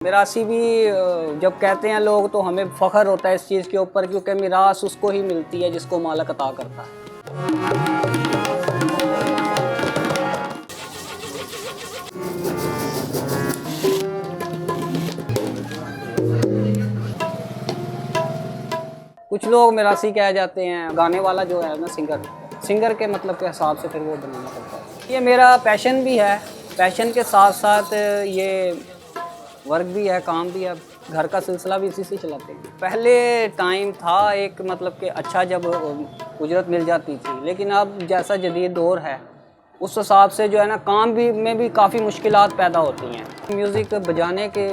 मिरासी भी जब कहते हैं लोग तो हमें फ़ख्र होता है इस चीज़ के ऊपर, क्योंकि मिरास उसको ही मिलती है जिसको मालिक अता करता है। कुछ लोग मिरासी कह जाते हैं, गाने वाला जो है ना सिंगर के मतलब के हिसाब से फिर वो बनाना पड़ता है। ये मेरा पैशन भी है, पैशन के साथ साथ ये वर्क भी है, काम भी है, घर का सिलसिला भी इसी से चलाते हैं। पहले टाइम था एक मतलब कि अच्छा जब उजरत मिल जाती थी, लेकिन अब जैसा जदीद दौर है उस हिसाब से जो है ना काम भी में भी काफ़ी मुश्किलात पैदा होती हैं। म्यूज़िक बजाने के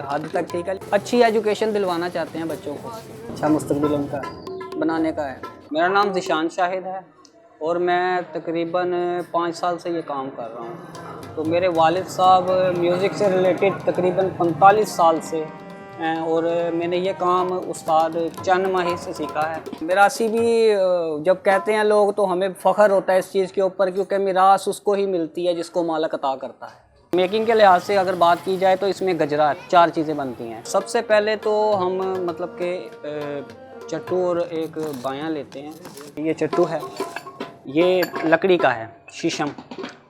हद तक ठीक है, अच्छी एजुकेशन दिलवाना चाहते हैं बच्चों को, अच्छा मुस्तकबिल उनका बनाने का है। मेरा नाम ज़िशान शाहिद है और मैं तकरीबन 5 साल से ये काम कर रहा हूँ। तो मेरे वालिद साहब म्यूज़िक से रिलेटेड तकरीबन 45 साल से हैं और मैंने ये काम उस्ताद चंद माही से सीखा है। मिरासी भी जब कहते हैं लोग तो हमें फ़ख्र होता है इस चीज़ के ऊपर, क्योंकि मिरास उसको ही मिलती है जिसको मालिक अता करता है। मेकिंग के लिहाज से अगर बात की जाए तो इसमें गजरा 4 चीज़ें बनती हैं। सबसे पहले तो हम मतलब कि चट्टू और एक बायां लेते हैं। ये चट्टू है, ये लकड़ी का है, शीशम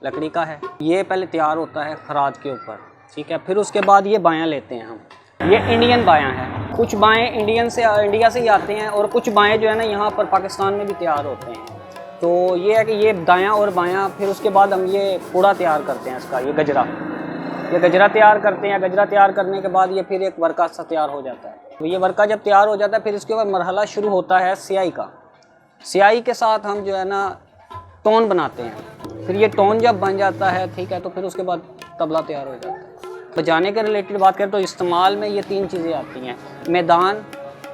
लकड़ी का है। ये पहले तैयार होता है खराद के ऊपर, ठीक है। फिर उसके बाद ये बायां लेते हैं हम। ये इंडियन बायां हैं। कुछ बाएँ इंडिया से ही आते हैं और कुछ बाएँ जो है ना यहाँ पर पाकिस्तान में भी तैयार होते हैं। तो ये है कि ये दायां और बायां, फिर उसके बाद हम ये पूड़ा तैयार करते हैं इसका, ये गजरा तैयार करते हैं। गजरा तैयार करने के बाद ये फिर एक वर्का सा तैयार हो जाता है। तो ये वर्का जब तैयार हो जाता है फिर इसके बाद मरहला शुरू होता है स्याही का। स्याही के साथ हम जो है ना टोन बनाते हैं। फिर ये टोन जब बन जाता है, ठीक है, तो फिर उसके बाद तबला तैयार हो जाता है। बजाने के रिलेटेड बात करें तो इस्तेमाल में ये 3 चीज़ें आती हैं, मैदान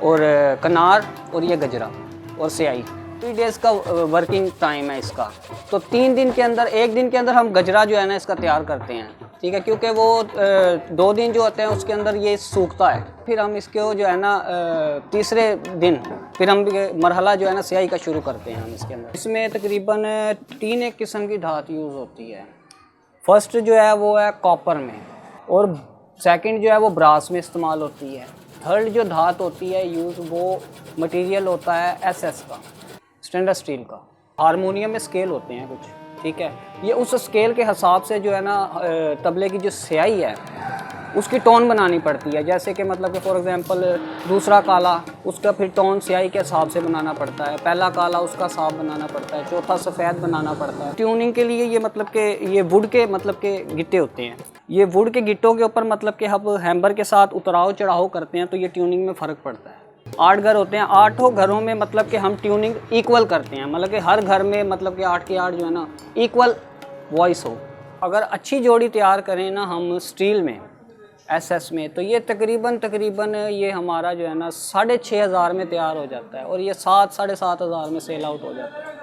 और कनार और ये गजरा और स्याही। 3 डेज़ का वर्किंग टाइम है इसका। तो 3 दिन के अंदर, 1 दिन के अंदर हम गजरा जो है ना इसका तैयार करते हैं, ठीक है, क्योंकि वो 2 दिन जो होते हैं उसके अंदर ये सूखता है। फिर हम इसको जो है ना तीसरे दिन फिर हम मरहला जो है ना स्याही का शुरू करते हैं हम इसके अंदर। इसमें तकरीबन 3 एक किस्म की धात यूज़ होती है। फर्स्ट जो है वो है कॉपर में और सेकंड जो है वो ब्रास में इस्तेमाल होती है। थर्ड जो धात होती है यूज़, वो मटेरियल होता है एसएस का, स्टेनलेस स्टील का। हारमोनियम में स्केल होते हैं कुछ, ठीक है। ये उस स्केल के हिसाब से जो है ना तबले की जो स्याही है उसकी टोन बनानी पड़ती है। जैसे कि मतलब कि फॉर एग्जांपल दूसरा काला, उसका फिर टोन स्याही के हिसाब से बनाना पड़ता है। पहला काला उसका साफ बनाना पड़ता है, चौथा सफ़ेद बनाना पड़ता है। ट्यूनिंग के लिए ये मतलब कि ये वुड के मतलब के गिट्टे होते हैं। ये वुड के गिट्टों के ऊपर मतलब कि हम हैम्बर के साथ उतराव चढ़ाव करते हैं, तो ये ट्यूनिंग में फ़र्क पड़ता है। 8 घर होते हैं, 8 घरों में मतलब कि हम ट्यूनिंग इक्वल करते हैं। मतलब कि हर घर में मतलब कि 8 के 8 जो है ना इक्वल वॉइस हो। अगर अच्छी जोड़ी तैयार करें ना हम स्टील में, एसएस में, तो ये तकरीबन ये हमारा जो है ना 6,500 में तैयार हो जाता है और ये 7 साढ़े 7 हज़ार में सेल आउट हो जाता है।